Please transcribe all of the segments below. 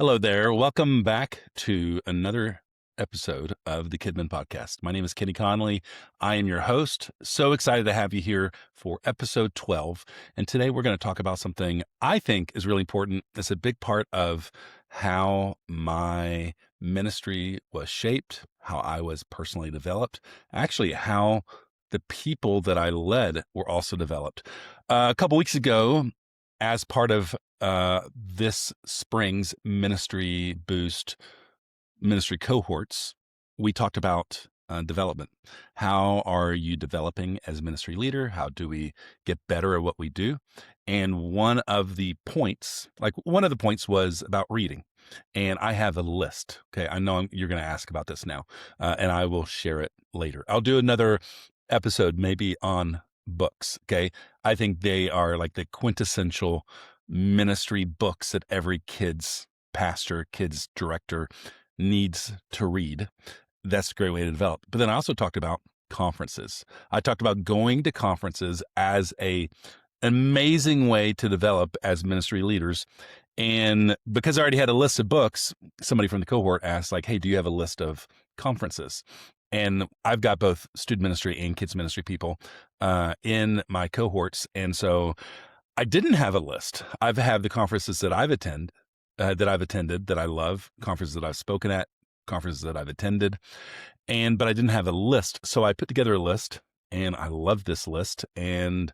Hello there. Welcome back to another episode of the Kidmin Podcast. My name is Kenny Conley. I am your host. So excited to have you here for episode 12. And today we're going to talk about something I think is really important. It's a big part of how my ministry was shaped, how I was personally developed, actually, how the people that I led were also developed. A couple weeks ago, as part of this spring's ministry boost ministry cohorts, we talked about development. How are you developing as a ministry leader? How do we get better at what we do? And one of the points was about reading. And I have a list. Okay. I know you're going to ask about this now, and I will share it later. I'll do another episode maybe on books. Okay. I think they are like the quintessential ministry books that every kid's pastor, kid's director needs to read. That's a great way to develop. But then I also talked about conferences. I talked about going to conferences as an amazing way to develop as ministry leaders. And because I already had a list of books, somebody from the cohort asked, like, hey, do you have a list of conferences? And I've got both student ministry and kids ministry people in my cohorts. And so I didn't have a list. I've had the conferences that I've attended, that I love, conferences that I've spoken at, conferences that I've attended, but I didn't have a list. So I put together a list, and I love this list. And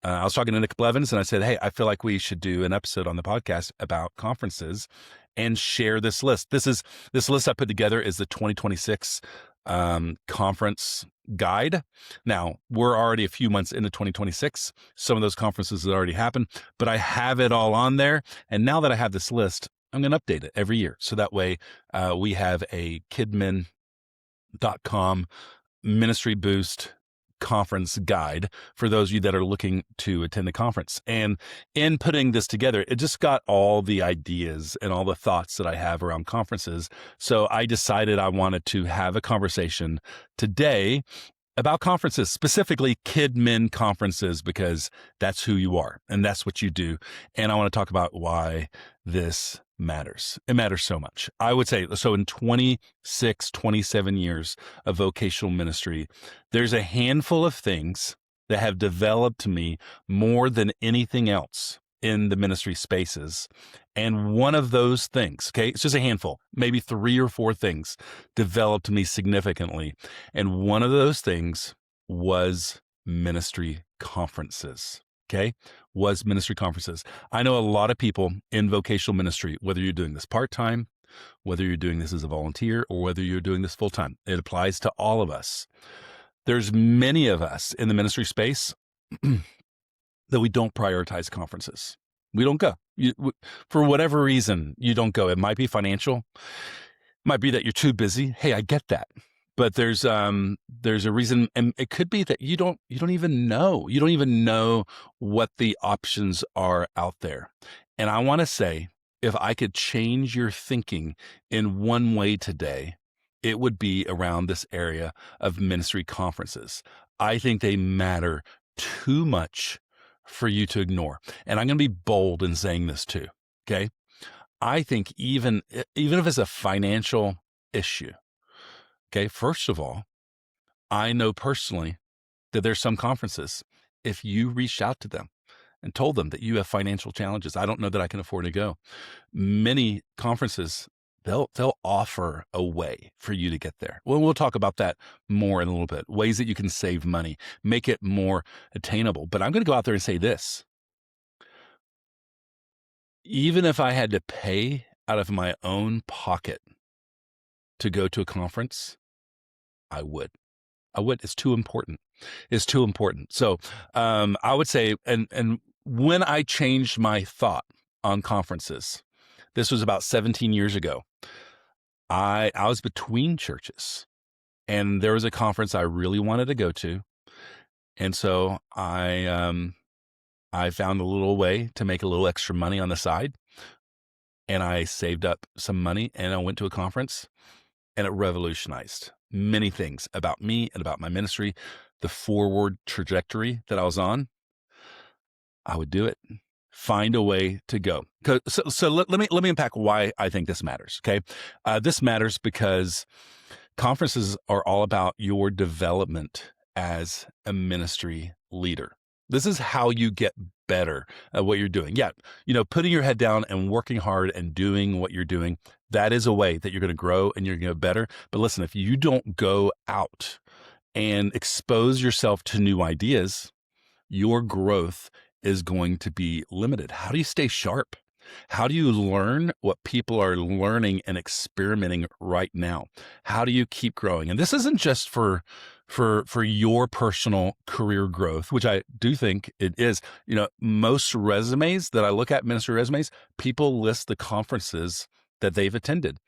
I was talking to Nick Blevins, and I said, hey, I feel like we should do an episode on the podcast about conferences and share this list. This list I put together is the 2026 conference guide. Now, we're already a few months into 2026. Some of those conferences have already happened, but I have it all on there. And now that I have this list, I'm going to update it every year. So that way we have a kidmin.com ministry boost conference guide for those of you that are looking to attend the conference. And in putting this together, it just got all the ideas and all the thoughts that I have around conferences. So I decided I wanted to have a conversation today about conferences, specifically Kidmin conferences, because that's who you are and that's what you do. And I want to talk about why this matters. It matters so much. I would say, so in 26, 27 years of vocational ministry, there's a handful of things that have developed me more than anything else in the ministry spaces. And one of those things, okay, it's just a handful, maybe 3 or 4 things developed me significantly. And one of those things was ministry conferences. Okay, was ministry conferences. I know a lot of people in vocational ministry, whether you're doing this part-time, whether you're doing this as a volunteer, or whether you're doing this full-time. It applies to all of us. There's many of us in the ministry space that we don't prioritize conferences. We don't go. For whatever reason, you don't go. It might be financial. It might be that you're too busy. Hey, I get that. But there's a reason, and it could be that you don't even know. You don't even know what the options are out there. And I want to say, if I could change your thinking in one way today, it would be around this area of ministry conferences. I think they matter too much for you to ignore. And I'm going to be bold in saying this too. Okay. I think even if it's a financial issue, okay, first of all, I know personally that there's some conferences, if you reached out to them and told them that you have financial challenges, I don't know that I can afford to go. Many conferences, they'll offer a way for you to get there. Well, we'll talk about that more in a little bit, ways that you can save money, make it more attainable. But I'm going to go out there and say this. Even if I had to pay out of my own pocket to go to a conference, I would. It's too important. It's too important. So I would say, and when I changed my thought on conferences, this was about 17 years ago. I was between churches, and there was a conference I really wanted to go to, and so I found a little way to make a little extra money on the side, and I saved up some money, and I went to a conference, and it revolutionized many things about me and about my ministry, the forward trajectory that I was on. I would do it find a way to go. So let me unpack why I think this matters. Okay. This matters because conferences are all about your development as a ministry leader. This is how you get better at what you're doing. Yeah, putting your head down and working hard and doing what you're doing, that is a way that you're going to grow and you're going to get better. But listen, if you don't go out and expose yourself to new ideas, your growth is going to be limited. How do you stay sharp? How do you learn what people are learning and experimenting right now? How do you keep growing? And this isn't just for your personal career growth, which I do think it is. Most resumes that I look at, ministry resumes, people list the conferences that they've attended.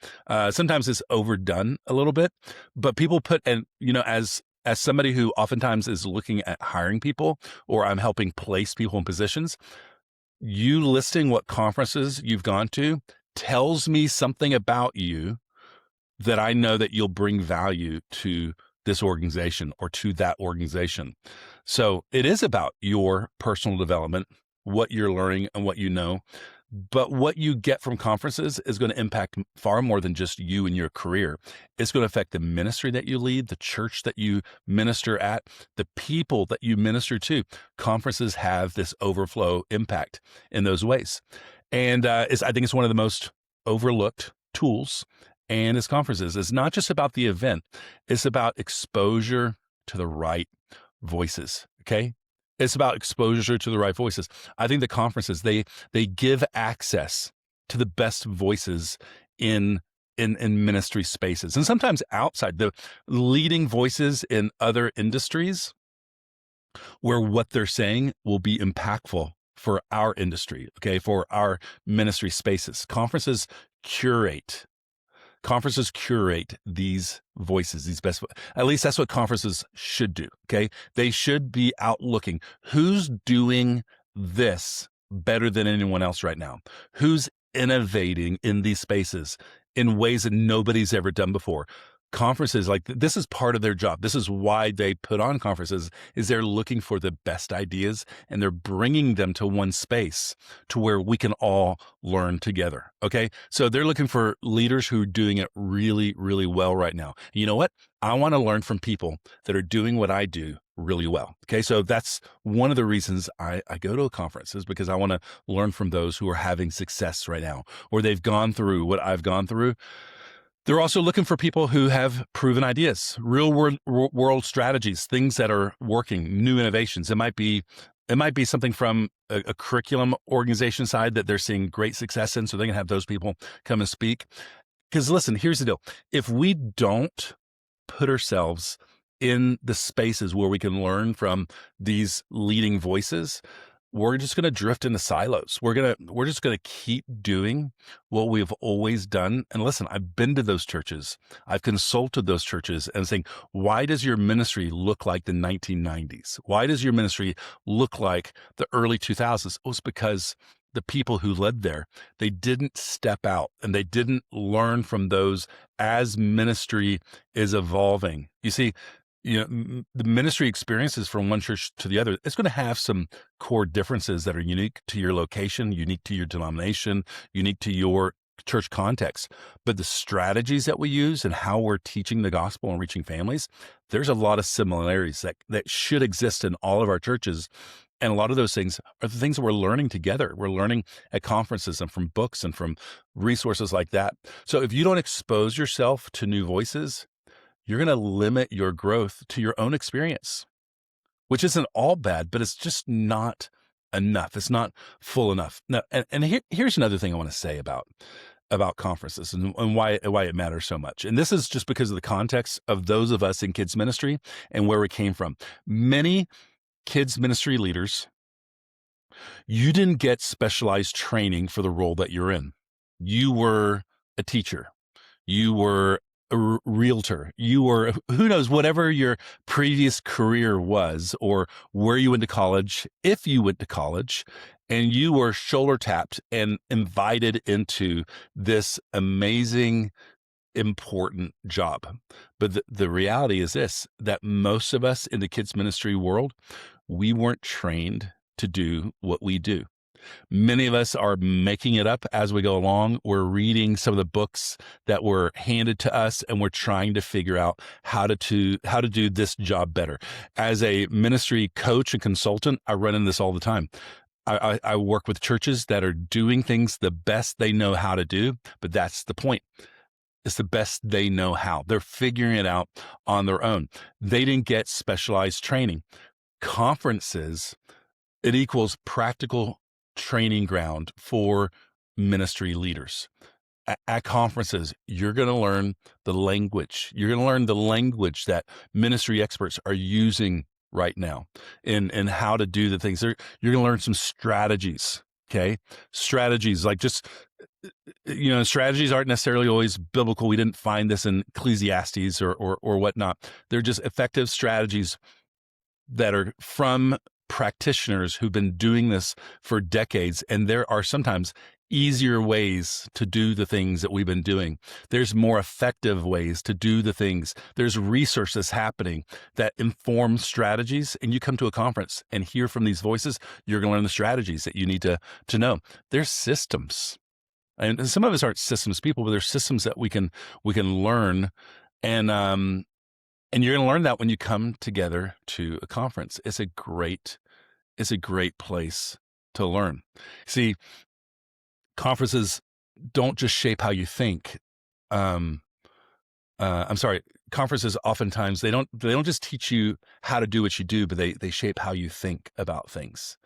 Sometimes it's overdone a little bit, but people put, and as somebody who oftentimes is looking at hiring people, or I'm helping place people in positions, you listing what conferences you've gone to tells me something about you that I know that you'll bring value to this organization or to that organization. So it is about your personal development, what you're learning and what you know. But what you get from conferences is going to impact far more than just you and your career. It's going to affect the ministry that you lead, the church that you minister at, the people that you minister to. Conferences have this overflow impact in those ways. And I think it's one of the most overlooked tools. And it's conferences. It's not just about the event. It's about exposure to the right voices. Okay. It's about exposure to the right voices. I think the conferences, they give access to the best voices in ministry spaces, and sometimes outside, the leading voices in other industries where what they're saying will be impactful for our industry, okay, for our ministry spaces. Conferences curate these voices, these best, at least that's what conferences should do. Okay. They should be out looking who's doing this better than anyone else right now, who's innovating in these spaces in ways that nobody's ever done before. Conferences, like, this is part of their job. This is why they put on conferences, is they're looking for the best ideas and they're bringing them to one space to where we can all learn together. Okay. So they're looking for leaders who are doing it really, really well right now. You know what? I want to learn from people that are doing what I do really well. Okay. So that's one of the reasons I go to a conference, is because I want to learn from those who are having success right now, or they've gone through what I've gone through. They're also looking for people who have proven ideas, real world strategies, things that are working, new innovations. It might be something from a curriculum organization side that they're seeing great success in, so they can have those people come and speak. Because listen, here's the deal. If we don't put ourselves in the spaces where we can learn from these leading voices, we're just going to drift into silos. We're just going to keep doing what we've always done. And listen, I've been to those churches. I've consulted those churches and saying, why does your ministry look like the 1990s? Why does your ministry look like the early 2000s? Oh, it's because the people who led there, they didn't step out and they didn't learn from those as ministry is evolving. You see, the ministry experiences from one church to the other, it's going to have some core differences that are unique to your location, unique to your denomination, unique to your church context. But the strategies that we use and how we're teaching the gospel and reaching families, there's a lot of similarities that should exist in all of our churches. And a lot of those things are the things that we're learning together. We're learning at conferences and from books and from resources like that. So if you don't expose yourself to new voices, you're going to limit your growth to your own experience, which isn't all bad, but it's just not enough. It's not full enough. Now, and here's another thing I want to say about conferences and why it matters so much. And this is just because of the context of those of us in kids ministry and where we came from. Many kids ministry leaders, you didn't get specialized training for the role that you're in. You were a teacher. You were a realtor, you were, who knows, whatever your previous career was, or where you went to college, if you went to college, and you were shoulder tapped and invited into this amazing, important job. But the reality is this, that most of us in the kids ministry world, we weren't trained to do what we do. Many of us are making it up as we go along. We're reading some of the books that were handed to us, and we're trying to figure out how to do this job better. As a ministry coach and consultant, I run into this all the time. I work with churches that are doing things the best they know how to do, but that's the point. It's the best they know how. They're figuring it out on their own. They didn't get specialized training. Conferences, it equals practical training ground for ministry leaders. At conferences, you're going to learn the language. You're going to learn the language that ministry experts are using right now and how to do the things. You're going to learn some strategies, okay? Strategies like just, strategies aren't necessarily always biblical. We didn't find this in Ecclesiastes or whatnot. They're just effective strategies that are from practitioners who've been doing this for decades. And there are sometimes easier ways to do the things that we've been doing. There's more effective ways to do the things. There's research that's happening that informs strategies. And you come to a conference and hear from these voices, you're going to learn the strategies that you need to know. There's systems. And some of us aren't systems people, but there's systems that we can learn. And you're going to learn that when you come together to a conference. It's a great place to learn. See, conferences don't just shape how you think. Conferences oftentimes they don't just teach you how to do what you do, but they shape how you think about things.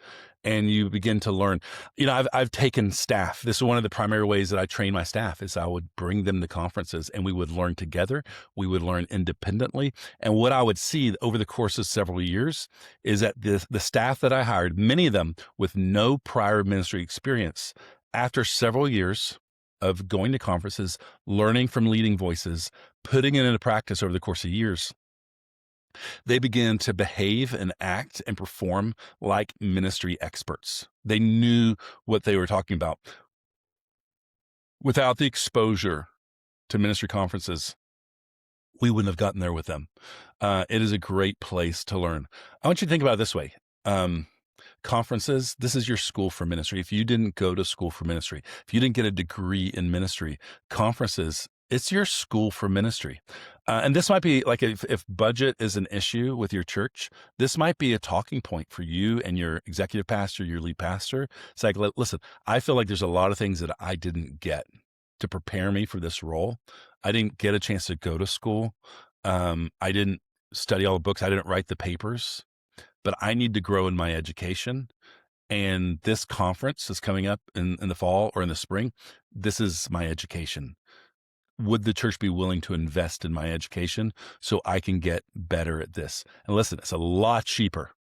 And you begin to learn. I've taken staff. This is one of the primary ways that I train my staff is I would bring them to conferences and we would learn together. We would learn independently. And what I would see over the course of several years is that the staff that I hired, many of them with no prior ministry experience, after several years of going to conferences, learning from leading voices, putting it into practice over the course of years, they began to behave and act and perform like ministry experts. They knew what they were talking about. Without the exposure to ministry conferences, we wouldn't have gotten there with them. It is a great place to learn. I want you to think about it this way. Conferences, this is your school for ministry. If you didn't go to school for ministry, if you didn't get a degree in ministry, conferences, it's your school for ministry. And this might be like if budget is an issue with your church, this might be a talking point for you and your executive pastor, your lead pastor. It's like, listen, I feel like there's a lot of things that I didn't get to prepare me for this role. I didn't get a chance to go to school. I didn't study all the books. I didn't write the papers, but I need to grow in my education. And this conference is coming up in the fall or in the spring. This is my education. Would the church be willing to invest in my education so I can get better at this? And listen, it's a lot cheaper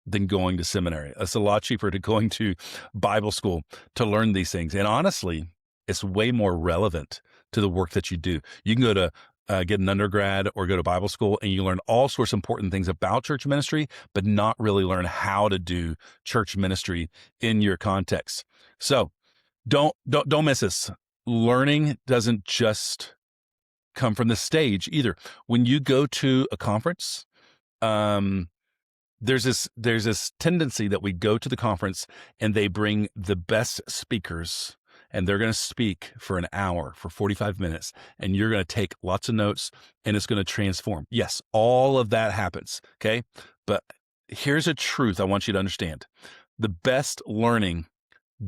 than going to seminary. It's a lot cheaper to going to Bible school to learn these things. And honestly, it's way more relevant to the work that you do. You can go to get an undergrad or go to Bible school and you learn all sorts of important things about church ministry, but not really learn how to do church ministry in your context. So don't miss this. Learning doesn't just come from the stage either. When you go to a conference, there's this tendency that we go to the conference and they bring the best speakers and they're going to speak for an hour, for 45 minutes, and you're going to take lots of notes and it's going to transform. Yes, all of that happens, okay? But here's a truth I want you to understand. The best learning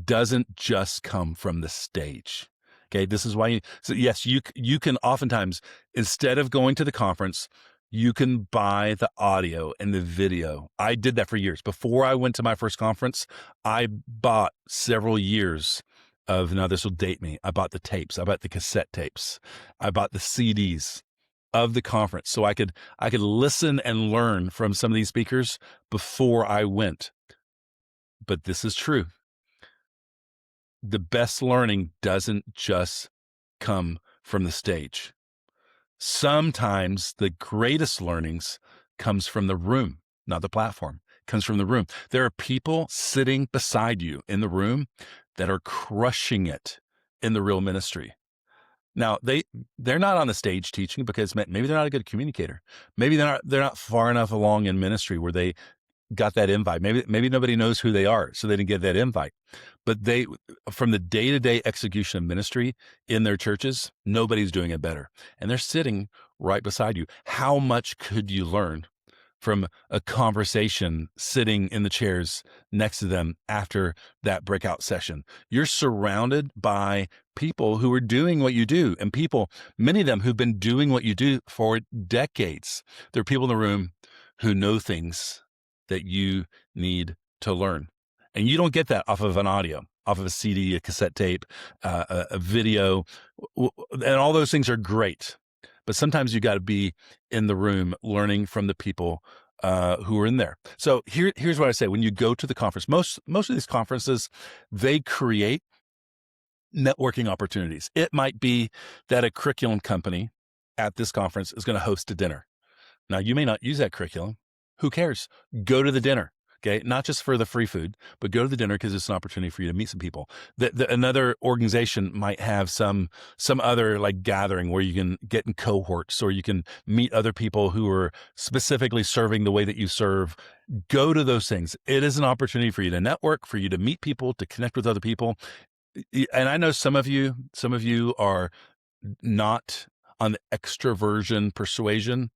doesn't just come from the stage. Okay, this is why you can oftentimes, instead of going to the conference, you can buy the audio and the video. I did that for years. Before I went to my first conference, I bought several years of, now this will date me, I bought the tapes, I bought the cassette tapes, I bought the CDs of the conference so I could listen and learn from some of these speakers before I went. But this is true. The best learning doesn't just come from the stage. Sometimes the greatest learnings comes from the room, not the platform. It comes from the room. There are people sitting beside you in the room that are crushing it in the real ministry. Now, they're not on the stage teaching because maybe they're not a good communicator. Maybe they're not far enough along in ministry where they got that invite. Maybe nobody knows who they are, so they didn't get that invite. But from the day-to-day execution of ministry in their churches, nobody's doing it better. And they're sitting right beside you. How much could you learn from a conversation sitting in the chairs next to them after that breakout session? You're surrounded by people who are doing what you do, and many of them who've been doing what you do for decades. There are people in the room who know things that you need to learn. And you don't get that off of an audio, off of a CD, a cassette tape, a video, and all those things are great. But sometimes you got to be in the room learning from the people who are in there. So here's what I say. When you go to the conference, most of these conferences, they create networking opportunities. It might be that a curriculum company at this conference is going to host a dinner. Now, you may not use that curriculum. Who cares? Go to the dinner. Okay, not just for the free food, but go to the dinner because it's an opportunity for you to meet some people. Another organization might have some other like gathering where you can get in cohorts, or you can meet other people who are specifically serving the way that you serve. Go to those things. It is an opportunity for you to network, for you to meet people, to connect with other people. And I know some of you are not on the extroversion persuasion.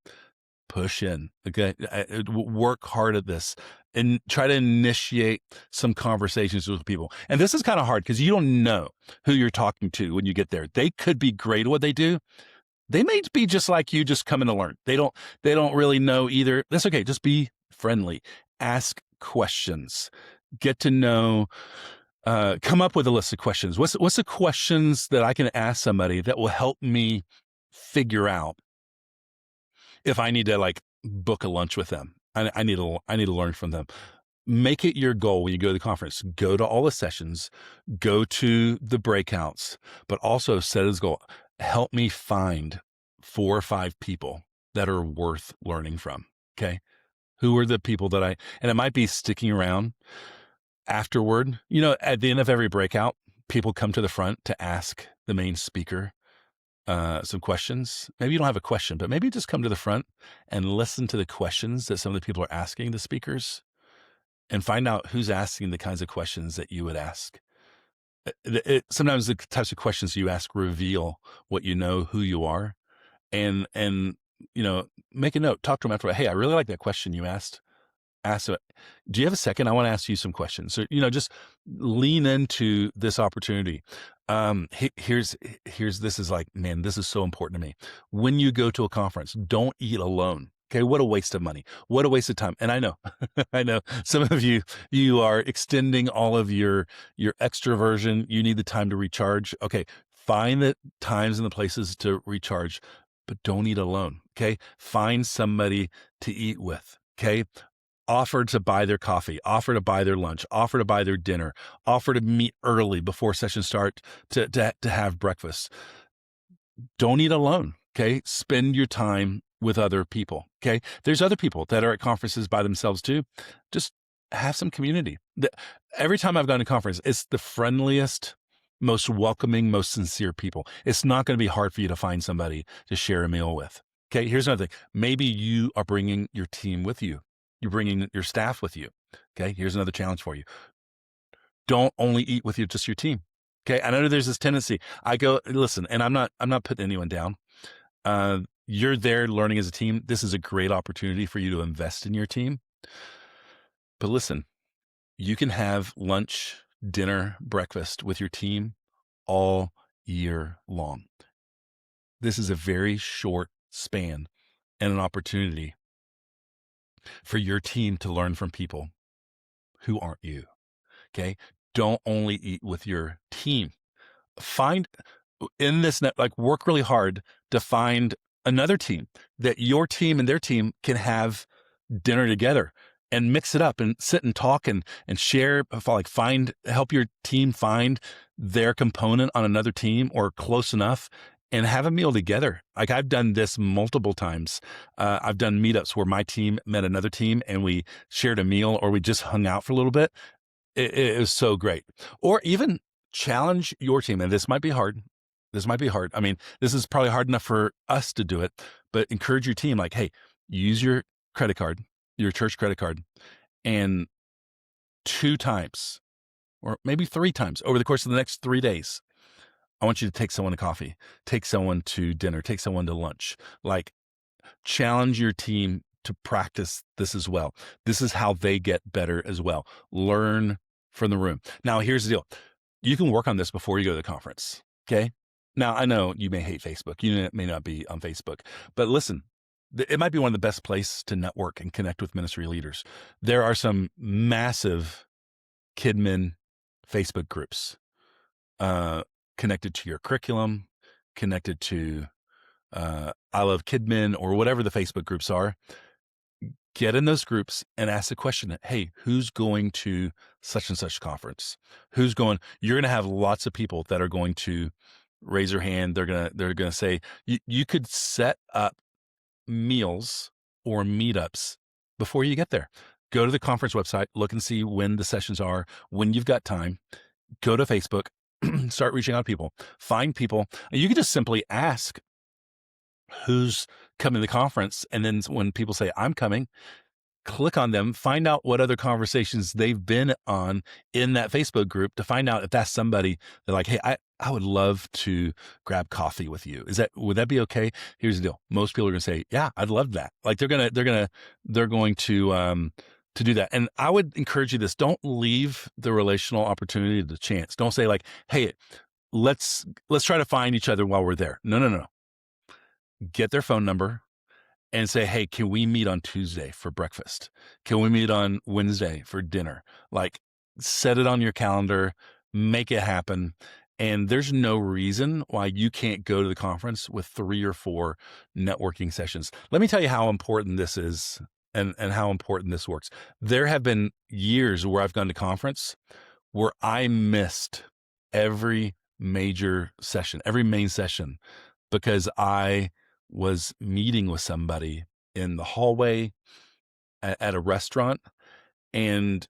Push in. Okay. Work hard at this and try to initiate some conversations with people. And this is kind of hard because you don't know who you're talking to when you get there. They could be great at what they do. They may be just like you, just coming to learn. They don't really know either. That's okay. Just be friendly. Ask questions. Get to know. Come up with a list of questions. What's the questions that I can ask somebody that will help me figure out if I need to like book a lunch with them? I need to learn from them. Make it your goal when you go to the conference. Go to all the sessions, go to the breakouts, but also set as goal, help me find 4 or 5 people that are worth learning from. Okay. Who are the people and it might be sticking around afterward. At the end of every breakout, people come to the front to ask the main speaker some questions. Maybe you don't have a question, but maybe just come to the front and listen to the questions that some of the people are asking the speakers and find out who's asking the kinds of questions that you would ask. Sometimes the types of questions you ask reveal what you know, who you are, and make a note, talk to them after. Hey, I really like that question you asked. Ask it. Do you have a second? I want to ask you some questions. So, just lean into this opportunity. This is like, man, this is so important to me. When you go to a conference, don't eat alone. Okay. What a waste of money. What a waste of time. And I know, I know some of you are extending all of your extroversion. You need the time to recharge. Okay. Find the times and the places to recharge, but don't eat alone. Okay. Find somebody to eat with. Okay. Offer to buy their coffee, offer to buy their lunch, offer to buy their dinner, offer to meet early before sessions start to have breakfast. Don't eat alone. Okay. Spend your time with other people. Okay. There's other people that are at conferences by themselves too. Just have some community. Every time I've gone to a conference, it's the friendliest, most welcoming, most sincere people. It's not going to be hard for you to find somebody to share a meal with. Okay. Here's another thing. Maybe you are bringing your team with you. You're bringing your staff with you. Okay. Here's another challenge for you. Don't only eat with just your team. Okay. I know there's this tendency. I go, listen, and I'm not putting anyone down. You're there learning as a team. This is a great opportunity for you to invest in your team. But listen, you can have lunch, dinner, breakfast with your team all year long. This is a very short span and an opportunity for your team to learn from people who aren't you. Okay. Don't only eat with your team. Find in this net, like work really hard to find another team that your team and their team can have dinner together and mix it up and sit and talk and share, help your team find their component on another team or close enough and have a meal together. Like I've done this multiple times. I've done meetups where my team met another team and we shared a meal or we just hung out for a little bit. It was so great. Or even challenge your team. And this might be hard. I mean, this is probably hard enough for us to do it, but encourage your team. Like, hey, use your credit card, your church credit card, And 2 times or maybe 3 times over the course of the next 3 days, I want you to take someone to coffee, take someone to dinner, take someone to lunch. Like, challenge your team to practice this as well. This is how they get better as well. Learn from the room. Now, here's the deal. You can work on this before you go to the conference, okay? Now, I know you may hate Facebook. You may not be on Facebook. But listen, it might be one of the best places to network and connect with ministry leaders. There are some massive Kidmin Facebook groups connected to your curriculum, connected to I Love Kidmin or whatever the Facebook groups are. Get in those groups and ask the question, hey, who's going to such and such conference? Who's going? You're going to have lots of people that are going to raise their hand. They're going to say, you could set up meals or meetups before you get there. Go to the conference website, look and see when the sessions are, when you've got time. Go to Facebook, start reaching out to people, find people. You can just simply ask who's coming to the conference. And then when people say, I'm coming, click on them, find out what other conversations they've been on in that Facebook group to find out if that's somebody they're like, hey, I would love to grab coffee with you. Would that be okay? Here's the deal. Most people are going to say, yeah, I'd love that. Like they're going to do that. And I would encourage you this, don't leave the relational opportunity to chance. Don't say like, hey, let's try to find each other while we're there. No. Get their phone number and say, hey, can we meet on Tuesday for breakfast? Can we meet on Wednesday for dinner? Like, set it on your calendar, make it happen. And there's no reason why you can't go to the conference with 3 or 4 networking sessions. Let me tell you how important this is and how important this works. There have been years where I've gone to conference where I missed every major session, every main session, because I was meeting with somebody in the hallway at a restaurant. And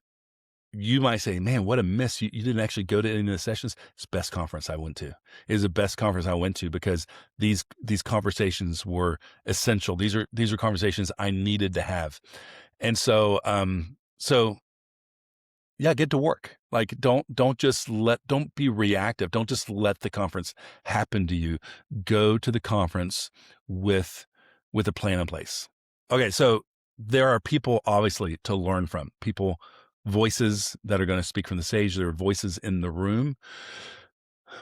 you might say, man, what a miss. You didn't actually go to any of the sessions. It's the best conference I went to. It was the best conference I went to because these conversations were essential. These are conversations I needed to have. And so yeah, get to work. Like, don't be reactive. Don't just let the conference happen to you. Go to the conference with a plan in place. Okay. So there are people obviously to learn from, voices that are going to speak from the stage. There are voices in the room,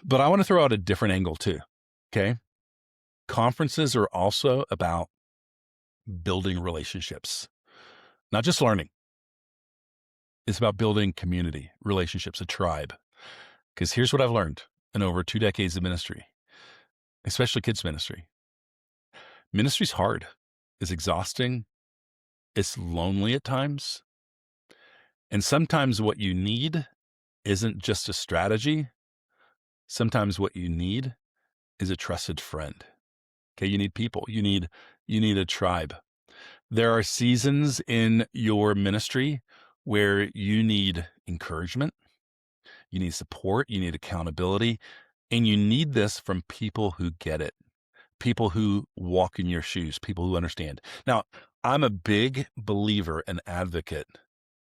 but I want to throw out a different angle too. Okay. Conferences are also about building relationships, not just learning. It's about building community, relationships, a tribe. Because here's what I've learned in over 2 decades of ministry, especially kids ministry. Ministry's hard. It's exhausting. It's lonely at times. And sometimes what you need isn't just a strategy. Sometimes what you need is a trusted friend. Okay, you need people. You need a tribe. There are seasons in your ministry where you need encouragement, you need support, you need accountability, and you need this from people who get it, people who walk in your shoes, people who understand. Now, I'm a big believer and advocate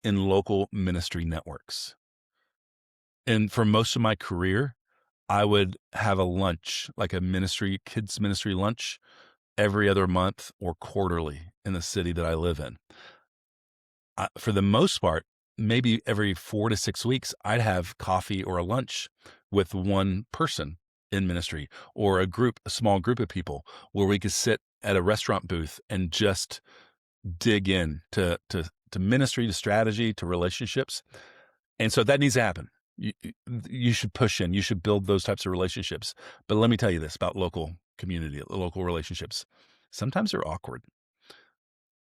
in local ministry networks. And for most of my career, I would have a lunch, like a kids ministry lunch, every other month or quarterly in the city that I live in. For the most part, maybe every 4 to 6 weeks, I'd have coffee or a lunch with one person in ministry or a small group of people where we could sit at a restaurant booth and just dig in to ministry, to strategy, to relationships. And so that needs to happen. You should push in, you should build those types of relationships. But let me tell you this about local community, local relationships. Sometimes they're awkward.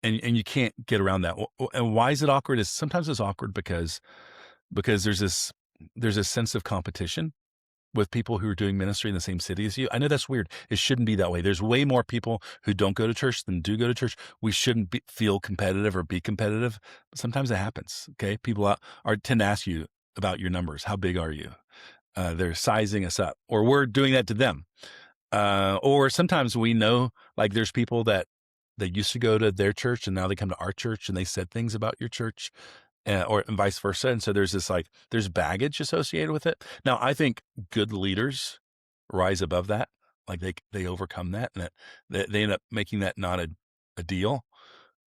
And you can't get around that. And why is it awkward? Sometimes it's awkward because there's this sense of competition with people who are doing ministry in the same city as you. I know that's weird. It shouldn't be that way. There's way more people who don't go to church than do go to church. We shouldn't feel competitive or be competitive. But sometimes it happens. Okay, people tend to ask you about your numbers. How big are you? They're sizing us up, or we're doing that to them. Or sometimes we know, like, there's people that they used to go to their church and now they come to our church and they said things about your church or vice versa. And so there's this there's baggage associated with it. Now, I think good leaders rise above that. Like they overcome that, and they end up making that not a deal.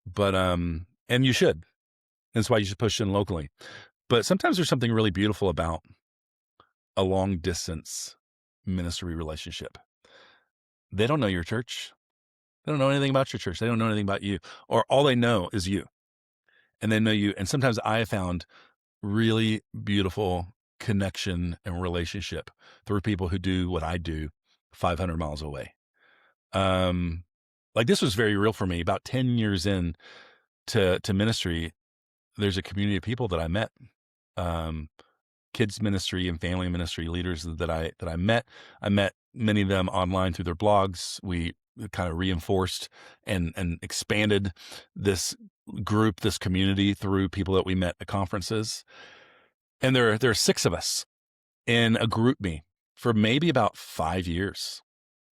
But and you should. That's why you should push in locally. But sometimes there's something really beautiful about a long distance ministry relationship. They don't know your church. They don't know anything about your church. They don't know anything about you, or all they know is you, and they know you. And sometimes I have found really beautiful connection and relationship through people who do what I do 500 miles away. Like this was very real for me. About 10 years in to ministry, there's a community of people that I met, kids ministry and family ministry leaders that I met. I met many of them online through their blogs. We kind of reinforced and expanded this group, this community through people that we met at conferences. And there are 6 of us in a group me for maybe about 5 years,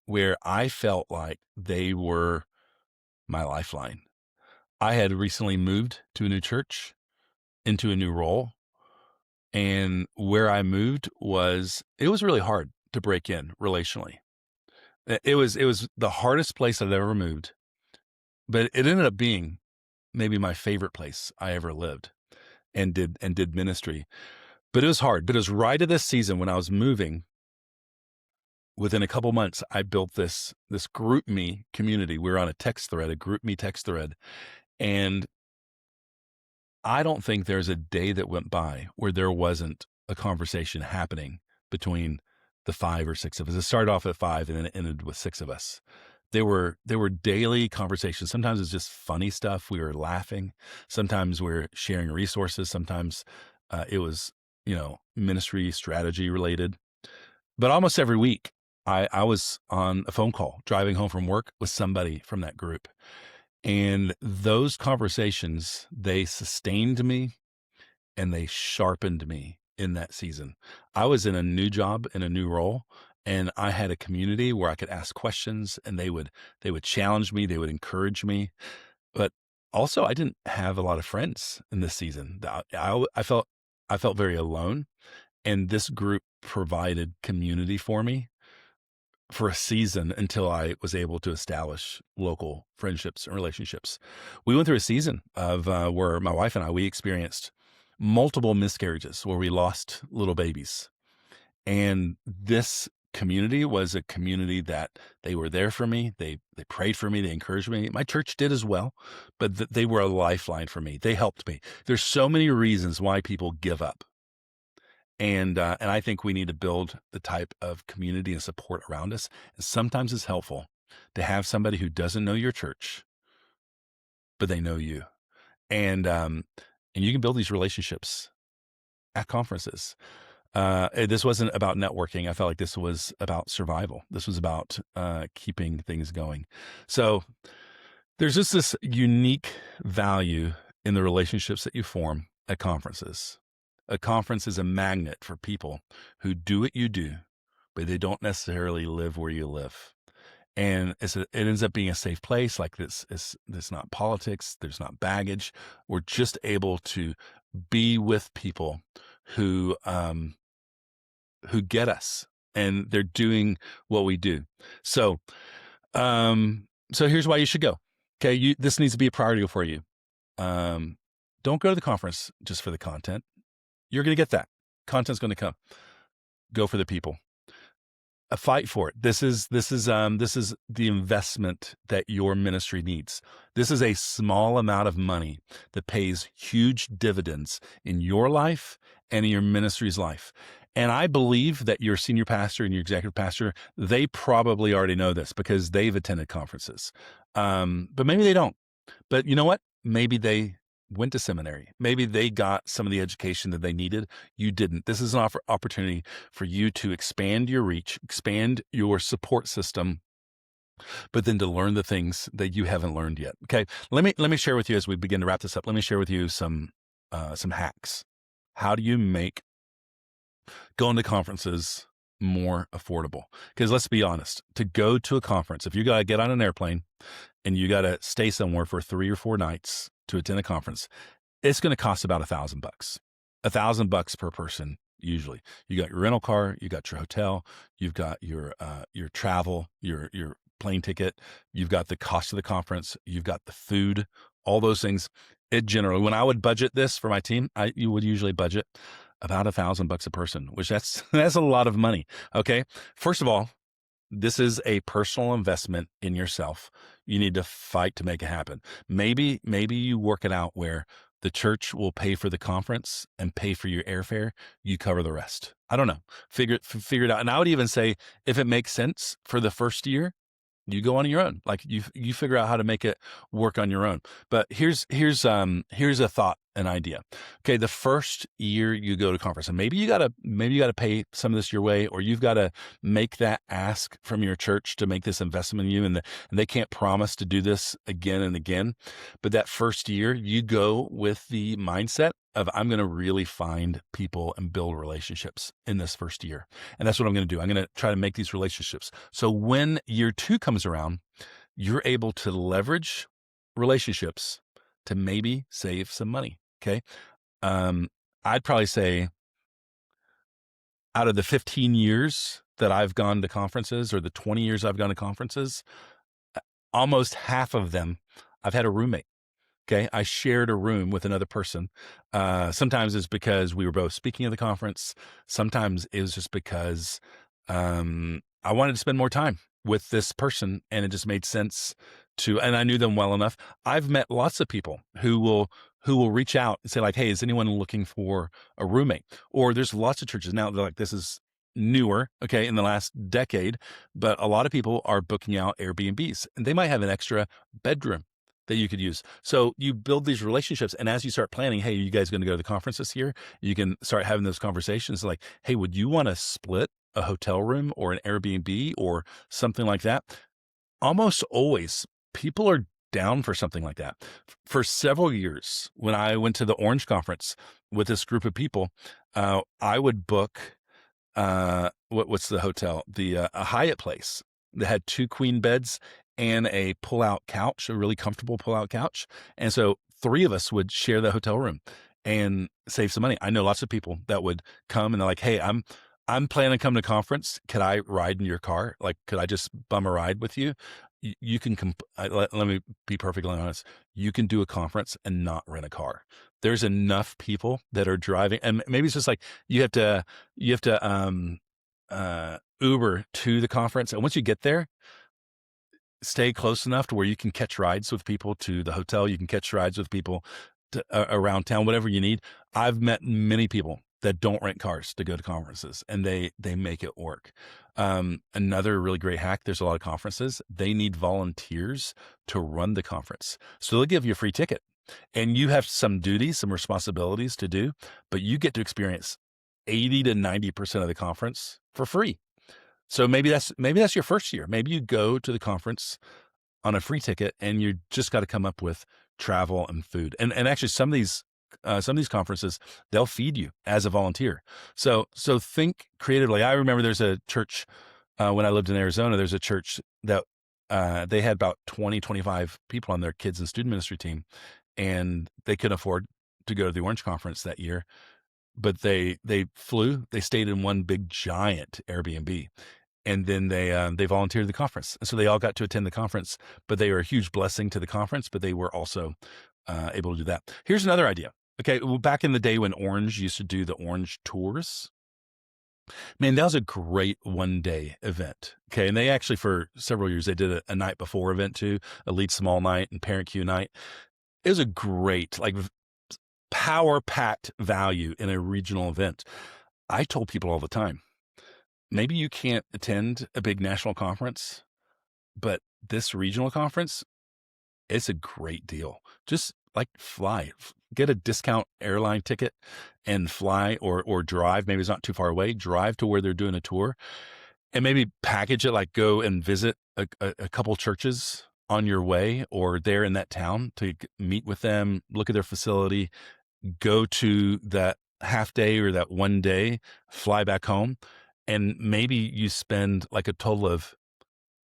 where I felt like they were my lifeline. I had recently moved to a new church, into a new role. And where I moved it was really hard to break in relationally. It was the hardest place I've ever moved, but it ended up being maybe my favorite place I ever lived and did ministry. But it was hard. But it was right at this season when I was moving. Within a couple months, I built this group me community. We were on a text thread, a group me text thread. And I don't think there's a day that went by where there wasn't a conversation happening between the 5 or 6 of us. It started off at 5 and then it ended with 6 of us. There were daily conversations. Sometimes it's just funny stuff. We were laughing. Sometimes we're sharing resources. Sometimes it was, ministry strategy related. But almost every week, I was on a phone call driving home from work with somebody from that group. And those conversations, they sustained me and they sharpened me in that season. I was in a new job, in a new role, and I had a community where I could ask questions and they would challenge me, they would encourage me. But also I didn't have a lot of friends in this season. I felt very alone, and this group provided community for me for a season until I was able to establish local friendships and relationships. We went through a season of where my wife and we experienced multiple miscarriages, where we lost little babies. And this community was a community that they were there for me. They prayed for me. They encouraged me. My church did as well, but they were a lifeline for me. They helped me. There's so many reasons why people give up. And I think we need to build the type of community and support around us. And sometimes it's helpful to have somebody who doesn't know your church, but they know you. And you can build these relationships at conferences. This wasn't about networking. I felt like this was about survival. This was about keeping things going. So there's just this unique value in the relationships that you form at conferences. A conference is a magnet for people who do what you do, but they don't necessarily live where you live. And it ends up being a safe place. Like there's not politics. There's not baggage. We're just able to be with people who get us, and they're doing what we do. So here's why you should go. Okay. This needs to be a priority for you. Don't go to the conference just for the content. You're going to get that. Content's going to come. Go for the people. Fight for it. This is the investment that your ministry needs. This is a small amount of money that pays huge dividends in your life and in your ministry's life. And I believe that your senior pastor and your executive pastor, they probably already know this because they've attended conferences. But maybe they don't. But you know what? Maybe they went to seminary. Maybe they got some of the education that they needed. You didn't. This is an opportunity for you to expand your reach, expand your support system, but then to learn the things that you haven't learned yet. Okay. Let me share with you, as we begin to wrap this up, let me share with you some hacks. How do you make going to conferences more affordable? Because let's be honest, to go to a conference, if you got to get on an airplane and you got to stay somewhere for 3 or 4 nights to attend a conference, it's going to cost about $1,000, $1,000 per person. Usually you got your rental car, you got your hotel, you've got your travel, your plane ticket, you've got the cost of the conference, you've got the food, all those things. It generally, when I would budget this for my team, you would usually budget about $1,000 a person, which that's a lot of money. Okay. First of all, this is a personal investment in yourself. You need to fight to make it happen. Maybe you work it out where the church will pay for the conference and pay for your airfare. You cover the rest. I don't know. Figure it out. And I would even say, if it makes sense for the first year, you go on your own. Like you figure out how to make it work on your own. But here's a thought, an idea. Okay, the first year you go to conference, and maybe you gotta pay some of this your way, or you've got to make that ask from your church to make this investment in you, and they can't promise to do this again and again. But that first year, you go with the mindset of, I'm going to really find people and build relationships in this first year. And that's what I'm going to do. I'm going to try to make these relationships. So when year 2 comes around, you're able to leverage relationships to maybe save some money. Okay. I'd probably say, out of the 15 years that I've gone to conferences, or the 20 years I've gone to conferences, almost half of them, I've had a roommate. Okay. I shared a room with another person. Sometimes it's because we were both speaking at the conference. Sometimes it was just because I wanted to spend more time with this person, and it just made sense and I knew them well enough. I've met lots of people who will reach out and say, like, hey, is anyone looking for a roommate? Or there's lots of churches now, they're like, this is newer, okay, in the last decade, but a lot of people are booking out Airbnbs, and they might have an extra bedroom that you could use. So you build these relationships, and as you start planning, hey, you guys going to go to the conference this year? You can start having those conversations like, hey, would you want to split a hotel room or an Airbnb or something like that? Almost always people are down for something like that. For several years, when I went to the Orange Conference with this group of people, I would book, what's the hotel? A Hyatt place that had 2 queen beds and a pull-out couch, a really comfortable pull-out couch. And so 3 of us would share the hotel room and save some money. I know lots of people that would come and they're like, hey, I'm planning to come to conference. Could I ride in your car? Like, could I just bum a ride with you? You can, let me be perfectly honest. You can do a conference and not rent a car. There's enough people that are driving, and maybe it's just like you have to Uber to the conference. And once you get there, stay close enough to where you can catch rides with people to the hotel. You can catch rides with people around town, whatever you need. I've met many people that don't rent cars to go to conferences, and they make it work. Another really great hack, there's a lot of conferences, they need volunteers to run the conference. So they'll give you a free ticket, and you have some duties, some responsibilities to do, but you get to experience 80 to 90% of the conference for free. So maybe that's your first year. Maybe you go to the conference on a free ticket, and you just got to come up with travel and food. And actually some of these conferences, they'll feed you as a volunteer. So think creatively. I remember there's a church, when I lived in Arizona, there's a church that, they had about 20, 25 people on their kids and student ministry team, and they couldn't afford to go to the Orange Conference that year, but they stayed in one big giant Airbnb. And then they volunteered at the conference. And so they all got to attend the conference, but they were a huge blessing to the conference, but they were also able to do that. Here's another idea. Okay, well, back in the day when Orange used to do the Orange tours, man, that was a great one-day event. Okay, and they actually, for several years, they did a night before event too, a lead small night and parent Q night. It was a great, like, power-packed value in a regional event. I told people all the time, maybe you can't attend a big national conference, but this regional conference, it's a great deal. Just like fly, get a discount airline ticket and fly, or drive. Maybe it's not too far away. Drive to where they're doing a tour, and maybe package it, like go and visit a couple churches on your way or there in that town to meet with them, look at their facility, go to that half day or that one day, fly back home. And maybe you spend like a total of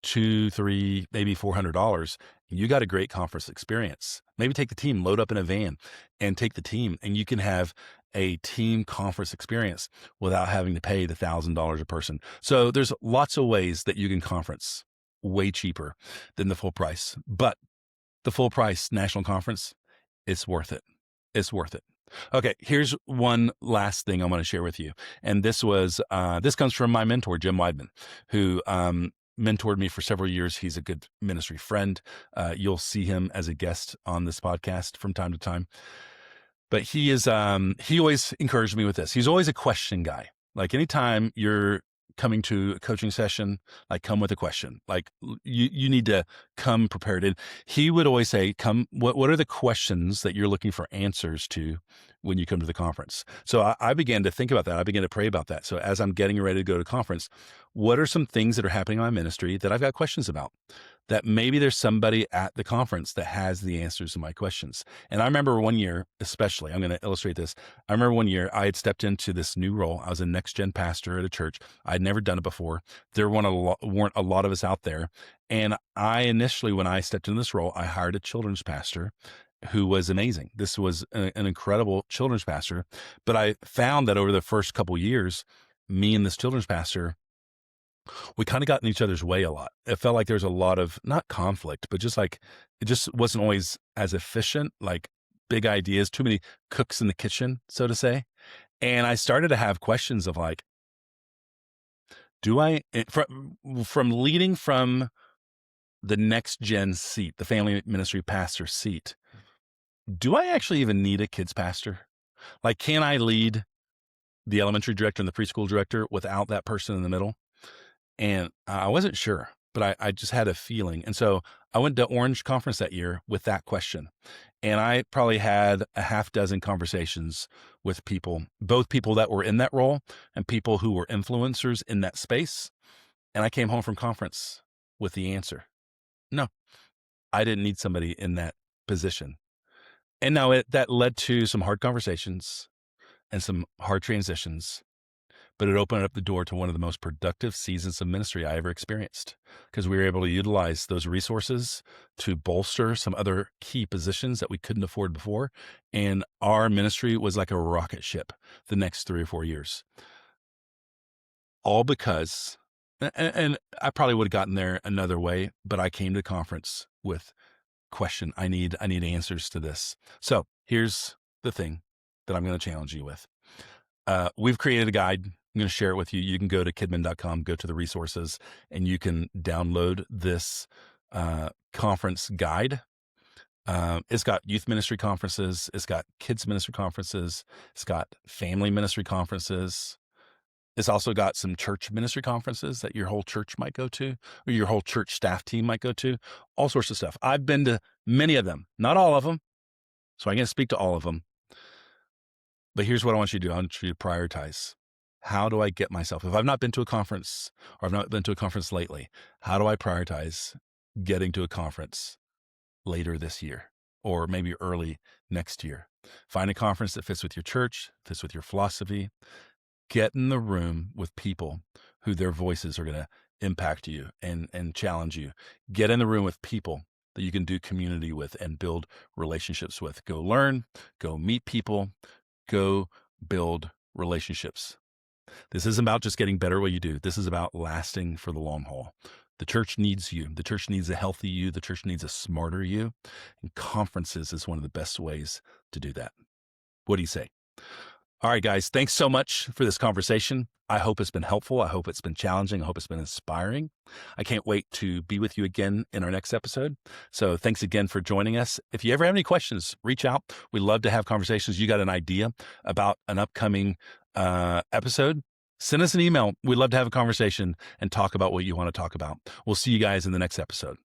2, 3, maybe $400, you got a great conference experience. Maybe take the team, load up in a van and take the team, and you can have a team conference experience without having to pay the $1,000 a person. So there's lots of ways that you can conference way cheaper than the full price, but the full price national conference, it's worth it. It's worth it. Okay, here's one last thing I want to share with you. And this comes from my mentor, Jim Weidman, who mentored me for several years. He's a good ministry friend. You'll see him as a guest on this podcast from time to time. But he always encouraged me with this. He's always a question guy. Like anytime you're coming to a coaching session, like come with a question. Like you need to come prepared. And he would always say, what are the questions that you're looking for answers to when you come to the conference? So I began to think about that. I began to pray about that. So as I'm getting ready to go to conference, what are some things that are happening in my ministry that I've got questions about? That maybe there's somebody at the conference that has the answers to my questions. And I remember one year, especially, I'm going to illustrate this. I remember one year I had stepped into this new role. I was a next gen pastor at a church. I'd never done it before. There weren't a lot of us out there. And I initially, when I stepped into this role, I hired a children's pastor who was amazing. This was an incredible children's pastor. But I found that over the first couple of years, me and this children's pastor, we kind of got in each other's way a lot. It felt like there was a lot of, not conflict, but just like, it just wasn't always as efficient, like big ideas, too many cooks in the kitchen, so to say. And I started to have questions of like, from leading from the next gen seat, the family ministry pastor seat, do I actually even need a kids pastor? Like, can I lead the elementary director and the preschool director without that person in the middle? And I wasn't sure, but I just had a feeling. And so I went to Orange Conference that year with that question. And I probably had a half dozen conversations with people, both people that were in that role and people who were influencers in that space. And I came home from conference with the answer. No, I didn't need somebody in that position. And now that led to some hard conversations and some hard transitions. But it opened up the door to one of the most productive seasons of ministry I ever experienced, because we were able to utilize those resources to bolster some other key positions that we couldn't afford before. And our ministry was like a rocket ship the next 3 or 4 years. All because, and I probably would have gotten there another way, but I came to the conference with question. I need answers to this. So here's the thing that I'm going to challenge you with. We've created a guide. I'm going to share it with you. You can go to kidmin.com, go to the resources, and you can download this conference guide. It's got youth ministry conferences. It's got kids ministry conferences. It's got family ministry conferences. It's also got some church ministry conferences that your whole church might go to, or your whole church staff team might go to, all sorts of stuff. I've been to many of them, not all of them. So I'm going to speak to all of them. But here's what I want you to do. I want you to prioritize. How do I get myself, if I've not been to a conference or I've not been to a conference lately, how do I prioritize getting to a conference later this year or maybe early next year? Find a conference that fits with your church, fits with your philosophy. Get in the room with people who their voices are going to impact you and challenge you. Get in the room with people that you can do community with and build relationships with. Go learn, go meet people, go build relationships. This isn't about just getting better at what you do. This is about lasting for the long haul. The church needs you. The church needs a healthy you. The church needs a smarter you. And conferences is one of the best ways to do that. What do you say? All right, guys, thanks so much for this conversation. I hope it's been helpful. I hope it's been challenging. I hope it's been inspiring. I can't wait to be with you again in our next episode. So thanks again for joining us. If you ever have any questions, reach out. We love to have conversations. You got an idea about an upcoming episode, send us an email. We'd love to have a conversation and talk about what you want to talk about. We'll see you guys in the next episode.